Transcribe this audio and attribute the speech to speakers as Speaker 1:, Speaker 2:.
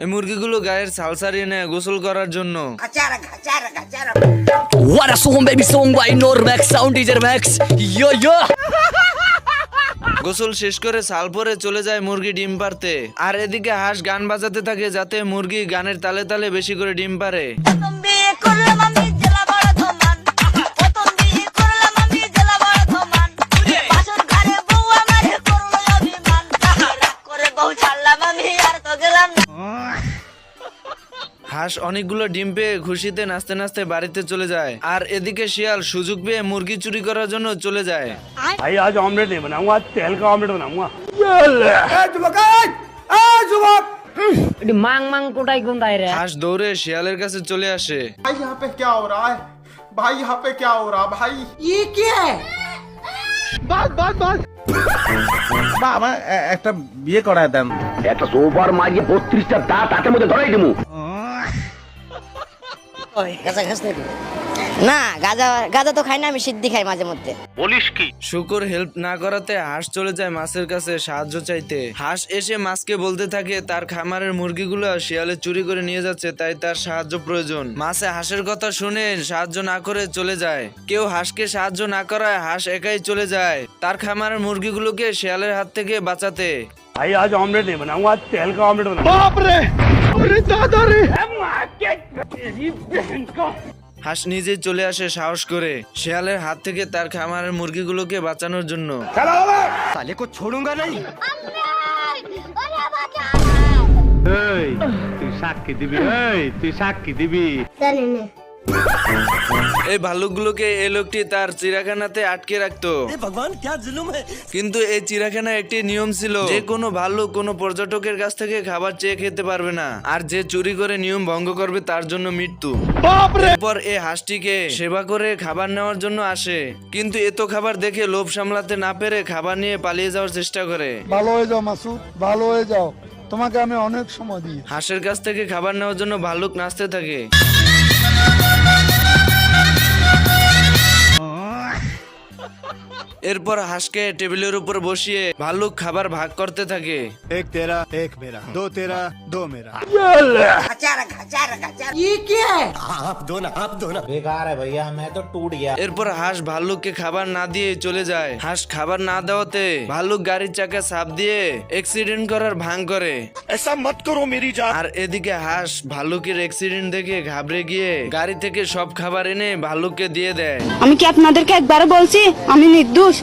Speaker 1: এই মুরগিগুলো গায়ের ছাল ছাড়িয়ে নেয় গোসল করার জন্য।
Speaker 2: What a song baby song by Normax Sound DJ Max. Yo yo.
Speaker 1: গোসল শেষ করে ছাল পরে চলে যায় মুরগি ডিম পারতে। আর এদিকে হাঁস গান বাজাতে থাকে যাতে মুরগি গানের তালে তালে বেশি করে ডিম পারে। হাঁস অনেকগুলো ডিম পেয়ে খুশিতে নাচতে নাচতে বাড়িতে চলে যায়। আর এদিকে শিয়াল সুযোগ পেয়ে মুরগি চুরি করার জন্য চলে যায়।
Speaker 3: भाई आज ऑमलेट नहीं बनाऊंगा, आज तेल का ऑमलेट बनाऊंगा।
Speaker 4: मांग मांग कोटाई गुंडाई रे।
Speaker 1: হাঁস দৌড়ে শিয়ালের কাছে চলে আসে।
Speaker 5: भाई यहाँ पे क्या हो रहा है? भाई यहाँ पे क्या हो रहा भाई?
Speaker 4: ये क्या है?
Speaker 6: বাবা একটা বিয়ে করায় দেন।
Speaker 3: একটা সোফার মাঝে 32টা দাঁত হাতের মধ্যে ধরাই দিমু।
Speaker 7: ওই গাঁজা খাস নাকি? না গাঁজা গাঁজা তো খাই না, আমি সিদ্ধি খাই মাঝে মধ্যে।
Speaker 3: বলিস কি?
Speaker 1: শুকর হেল্প না করাতে হাঁস চলে যায় মাছের কাছে সাহায্য চাইতে। হাঁস এসে মাছকে বলতে থাকে তার খামারের মুরগিগুলো শিয়ালে চুরি করে নিয়ে যাচ্ছে, তাই তার সাহায্য প্রয়োজন। মাছে হাঁসের কথা শুনে সাহায্য না করে চলে যায়। কেউ হাঁসকে সাহায্য না করায় হাঁস একাই চলে যায় তার খামারের মুরগিগুলোকে শিয়ালের হাত থেকে বাঁচাতে।
Speaker 3: भाई आज ऑमलेट नहीं बनाऊंगा, आज तेल का ऑमलेट बनाऊंगा। बाप रे! अरे दादा रे!
Speaker 1: হাঁস নিজেই চলে আসে সাহস করে শিয়ালের হাত থেকে তার খামারের মুরগিগুলোকে বাঁচানোর জন্য।
Speaker 6: তাহলে কো छोड़ूंगा नहीं।
Speaker 3: তুই সাক্ষী দিবি, তুই সাক্ষী দিবি।
Speaker 1: এই ভালুকগুলোকে এই লোকটি তার চিড়িয়াখানাতে আটকে রাখতো।
Speaker 2: भगवान क्या जुल्म है।
Speaker 1: কিন্তু এই চিড়িয়াখানায় একটি নিয়ম ছিল, যে কোনো ভাল্লুক কোনো পর্যটকের কাছ থেকে খাবার চেয়ে খেতে পারবে না, আর যে চুরি করে নিয়ম ভঙ্গ করবে তার জন্য মৃত্যু। এরপর এই হাঁসটিকে সেবা করে খাবার নেওয়ার জন্য আসে, কিন্তু এত খাবার দেখে লোভ সামলাতে না পেরে খাবার নিয়ে পালিয়ে যাওয়ার চেষ্টা করে।
Speaker 8: ভালো হয়ে যাও মাসুদ, ভালো হয়ে যাও, তোমাকে আমি অনেক সময় দিই।
Speaker 1: হাঁসের কাছ থেকে খাবার নেওয়ার জন্য ভাল্লুক নাচতে থাকে। এরপর হাঁসকে টেবিলের উপর বসিয়ে ভাল্লুক খাবার ভাগ করতে থাকে।
Speaker 6: एक तेरा एक मेरा, दो तेरा दो मेरा।
Speaker 4: ये क्या है?
Speaker 6: आप दो ना। बेकार है भैया, मैं तो टूट गया।
Speaker 1: এরপর হাঁস ভাল্লুককে খাবার না দিয়ে চলে যায়। হাঁস খাবার না দেওয়াতে ভাল্লুক গাড়ির চাকা চাপ দিয়ে অ্যাক্সিডেন্ট করার ভান করে।
Speaker 6: ऐसा मत करो मेरी जान।
Speaker 1: আর এদিকে হাঁস ভাল্লুকের অ্যাক্সিডেন্ট দেখে ঘাবড়ে গিয়ে গাড়ি থেকে সব খাবার এনে ভাল্লুককে দিয়ে দেয়।
Speaker 7: আমি কি আপনাদেরকে একবারও বলছি আমি নির্দোষ?